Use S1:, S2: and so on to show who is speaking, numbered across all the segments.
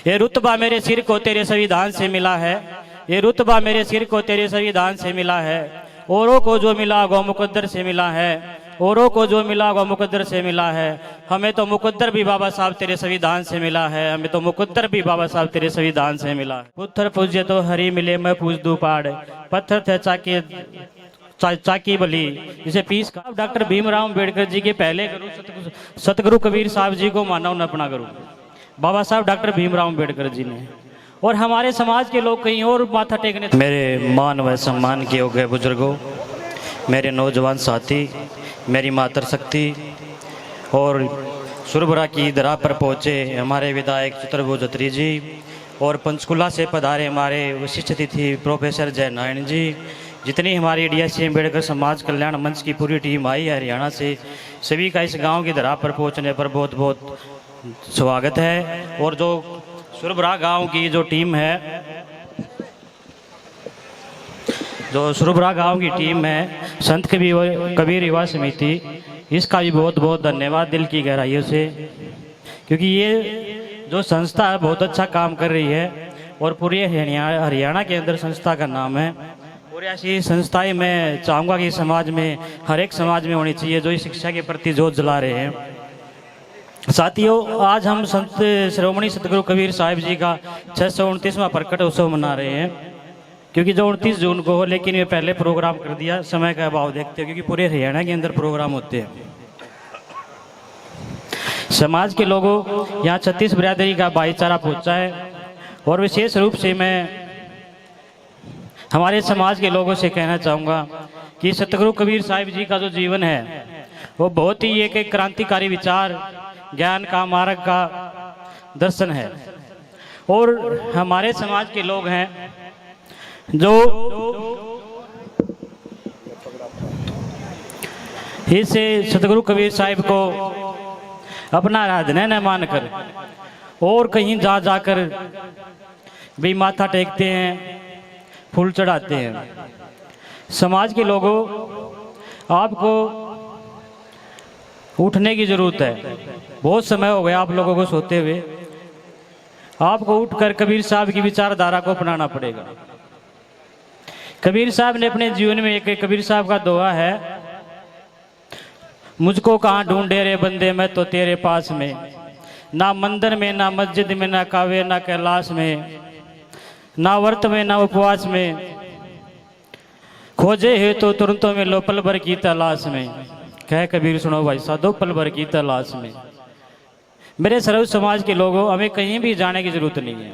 S1: ये रुतबा मेरे सिर को तेरे संविधान से मिला है, ये रुतबा मेरे सिर को तेरे संविधान से मिला है। औरों को जो मिला वो मुकद्दर से मिला है, औरों को जो मिला वो मुकद्दर से मिला है। हमें तो मुकद्दर भी बाबा साहब तेरे संविधान से मिला है, हमें तो मुकद्दर भी बाबा साहब तेरे संविधान से मिला है। पुत्र पूज्य तो हरी मिले मैं पूज दू पाड़, पत्थर थे चाकी बली जिसे पीस का। डॉक्टर भीमराव अम्बेडकर जी के पहले गुरु सतगुरु कबीर साहब जी को माना उन्हें अपना गुरु बाबा साहब डॉक्टर भीमराव अम्बेडकर जी ने। और हमारे समाज के लोग कहीं और माथा टेकने।
S2: मेरे मान व सम्मान के योग्य बुजुर्गों, मेरे नौजवान साथी, मेरी मातृशक्ति और सुरबरा की दरा पर पहुँचे हमारे विधायक चतुर्भुज अत्री जी और पंचकुला से पधारे हमारे विशिष्ट अतिथि प्रोफेसर जय नारायण जी, जितनी हमारी डीएससी अम्बेडकर समाज कल्याण मंच की पूरी टीम आई है हरियाणा से, सभी का इस गांव की दरा पर पहुंचने पर बहुत बहुत स्वागत है। और जो सुरबरा गांव की जो टीम है, जो सुरबरा गांव की टीम है संत कबीर युवा समिति, इसका भी बहुत बहुत धन्यवाद दिल की गहराइयों से, क्योंकि ये जो संस्था है बहुत अच्छा काम कर रही है और पूरे हरियाणा के अंदर संस्था का नाम है। और ऐसी संस्थाएं मैं चाहूँगा कि समाज में, हर एक समाज में होनी चाहिए जो इस शिक्षा के प्रति जोत जला रहे हैं। साथियों, आज हम संत श्रोमणी सतगुरु कबीर साहिब जी का 629वां प्रकट उत्सव मना रहे हैं, क्योंकि जो 29 जून को हो, लेकिन ये पहले प्रोग्राम कर दिया समय का अभाव देखते, क्योंकि पूरे हरियाणा के अंदर प्रोग्राम होते हैं। समाज के लोगों यहाँ 36 बिरादरी का भाईचारा पहुँचा है। और विशेष रूप से मैं हमारे समाज के लोगों से कहना चाहूँगा कि सतगुरु कबीर साहिब जी का जो जीवन है वो बहुत ही एक क्रांतिकारी विचार, ज्ञान का मार्ग का दर्शन है। और हमारे समाज के लोग हैं जो इस सतगुरु कबीर साहिब को अपना आराधना न मानकर और कहीं जा जाकर भी माथा टेकते हैं, फूल चढ़ाते हैं। समाज के लोगों, आपको उठने की जरूरत है। बहुत समय हो गया आप लोगों को सोते हुए। आपको उठकर कबीर साहब की विचारधारा को अपनाना पड़ेगा। कबीर साहब ने अपने जीवन में एक कबीर साहब का दोहा है, मुझको कहाँ ढूंढे रे बंदे मैं तो तेरे पास में, ना मंदिर में ना मस्जिद में ना कावे ना कैलाश में, ना व्रत में ना उपवास में, खोजे है तो तुरंतों में लो पल भर की तलाश में। कह कबीर सुनो भाई साधो पल भर की तलाश में। मेरे सर्व समाज के लोगों, हमें कहीं भी जाने की जरूरत नहीं है।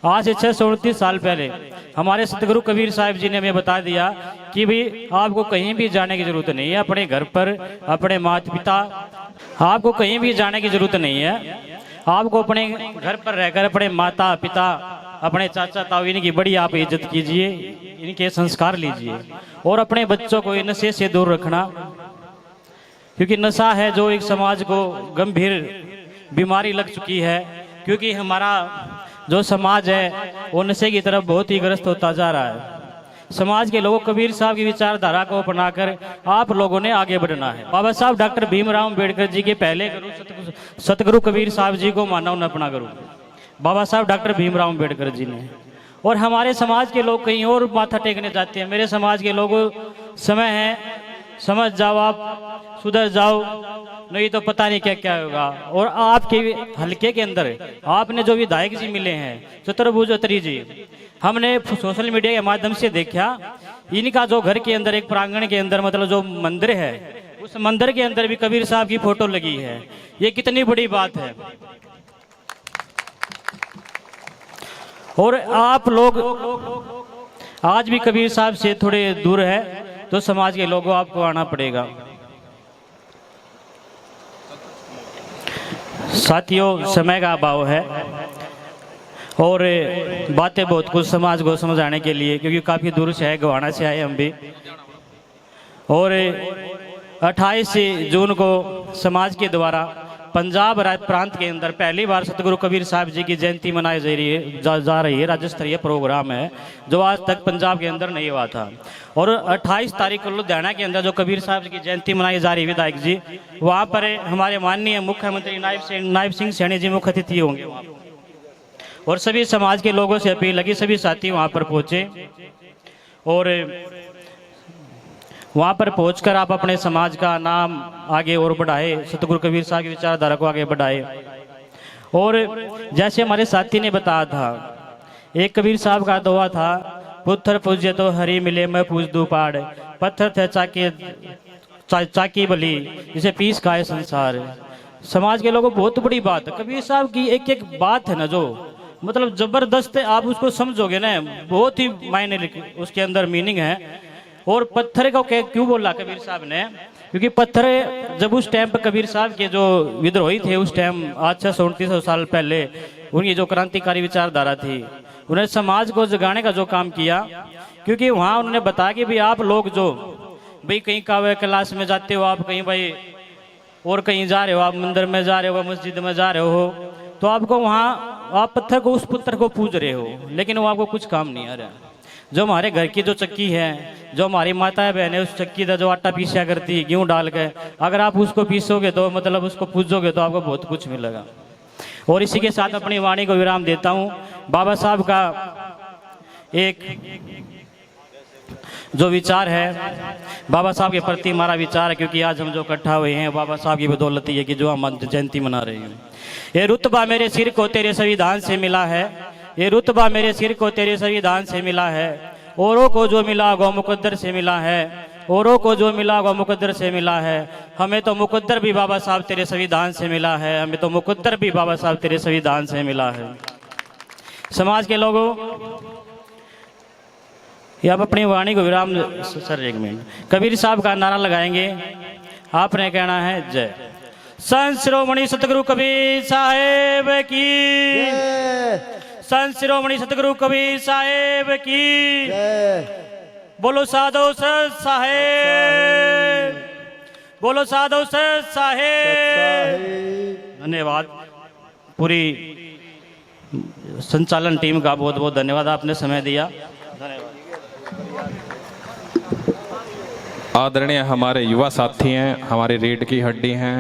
S2: आज से 629 साल पहले हमारे सतगुरु कबीर साहिब जी ने हमें बता दिया कि भाई आपको कहीं भी जाने की जरूरत नहीं है। अपने घर पर, अपने माता पिता, आपको कहीं भी जाने की जरूरत नहीं है। आपको अपने घर पर रहकर अपने माता पिता, अपने चाचा ताऊ, इनकी बड़ी आप इज्जत कीजिए, इनके संस्कार लीजिए। और अपने बच्चों को नशे से दूर रखना, क्योंकि नशा है जो एक समाज को गंभीर बीमारी लग चुकी है। क्योंकि हमारा जो समाज है वो नशे की तरफ बहुत ही ग्रस्त होता जा रहा है। समाज के लोगों, कबीर साहब की विचारधारा को अपनाकर आप लोगों ने आगे बढ़ना है। बाबा साहब डॉक्टर भीमराव अम्बेडकर जी के पहले गुरु सतगुरु कबीर साहब जी को माना उन्हें अपना गुरु बाबा साहब डॉक्टर भीमराव अम्बेडकर जी ने। और हमारे समाज के लोग कहीं और माथा टेकने जाते हैं। मेरे समाज के लोगों, समय है, समझ जाओ, आप सुधर जाओ, नहीं तो पता नहीं क्या क्या होगा। और आपके हलके के अंदर आपने जो विधायक जी मिले हैं चतुर्भुज अत्री जी, हमने सोशल मीडिया के माध्यम से देखा, इनका जो घर के अंदर एक प्रांगण के अंदर, मतलब जो मंदिर है, उस मंदिर के अंदर भी कबीर साहब की फोटो लगी है। ये कितनी बड़ी बात है। और आप लोग आज भी कबीर साहब से थोड़े दूर है, तो समाज के लोगों आपको आना पड़ेगा। साथियों, समय का अभाव है और बातें बहुत कुछ समाज को समझाने के लिए, क्योंकि काफ़ी दूर से है, गोहाना से आए हम भी। और 28 जून को समाज के द्वारा पंजाब प्रांत के अंदर पहली बार सतगुरु कबीर साहब जी की जयंती मनाई जा रही है। राज्य स्तरीय प्रोग्राम है जो आज तक पंजाब के अंदर नहीं हुआ था। और 28 तारीख को लुधियाना के अंदर जो कबीर साहब जी की जयंती मनाई जा रही है, विधायक जी, वहाँ पर हमारे माननीय मुख्यमंत्री नायब सिंह सैनी जी मुख्य अतिथि होंगे।
S1: और सभी समाज के लोगों से अपील लगी, सभी साथी वहाँ पर पहुँचे और वहाँ पर पहुंचकर आप अपने समाज का नाम आगे और बढ़ाए, सतगुरु कबीर साहब की विचारधारा को आगे बढ़ाए। और जैसे हमारे साथी ने बताया था, एक कबीर साहब का दोहा था, पुत्र पूज्य तो हरि मिले मैं पूज दू पाड़, पत्थर थे चाकी बली जिसे पीस खाए संसार। समाज के लोगों को बहुत बड़ी बात है, कबीर साहब की एक एक बात है ना जो मतलब जबरदस्त है, आप उसको समझोगे ना, बहुत ही मायने उसके अंदर मीनिंग है। और पत्थर को क्यों बोला कबीर साहब ने, क्योंकि पत्थर जब उस टाइम पर कबीर साहब के जो विद्रोही थे उस टाइम आज से 3700 साल पहले, उनकी जो क्रांतिकारी विचारधारा थी, उन्हें समाज को जगाने का जो काम किया। क्योंकि वहाँ उन्होंने बताया कि भाई आप लोग जो भाई कहीं कावे क्लास में जाते हो, आप कहीं भाई और कहीं जा रहे हो, आप मंदिर में जा रहे हो, मस्जिद में जा रहे हो, तो आपको वहाँ आप पत्थर को, उस पत्थर को पूज रहे हो, लेकिन वो आपको कुछ काम नहीं आ रहा। जो हमारे घर की जो चक्की है, जो हमारी माताएं बहनें उस चक्की का जो आटा पीसा करती गेहूँ डाल के, अगर आप उसको पीसोगे तो मतलब उसको पूजोगे तो आपको बहुत कुछ मिलेगा। और इसी के साथ अपनी वाणी को विराम देता हूँ। बाबा साहब का एक जो विचार है, बाबा साहब के प्रति हमारा विचार है, क्योंकि आज हम जो इकट्ठा हुए हैं बाबा साहब की बदौलत है कि जो हम जयंती मना रहे हैं। ये रुतबा मेरे सिर को तेरे संविधान से मिला है, ये रुतबा मेरे सिर को तेरे संविधान से मिला है, औरों को जो मिला गौ मुकद्दर से मिला है, औरों को जो मिला गौ मुकद्दर से मिला है। हमें तो मुकद्दर भी बाबा साहब तेरे संविधान से मिला है, हमें तो मुकद्दर भी बाबा साहब तेरे संविधान से मिला है। समाज के लोगों, ये आप अपनी वाणी को विराम। सर एक मिनट, कबीर साहब का नारा लगाएंगे, आपने कहना है जय। संत शिरोमणि सतगुरु कबीर साहेब की, संत शिरोमणि सतगुरु कबीर साहेब की, बोलो साधु सत साहेब, बोलो साधु सत साहेब। धन्यवाद। पूरी संचालन टीम का बहुत बहुत धन्यवाद, आपने समय दिया। धन्यवाद।
S3: आदरणीय हमारे युवा साथी हैं, हमारी रीढ़ की हड्डी हैं।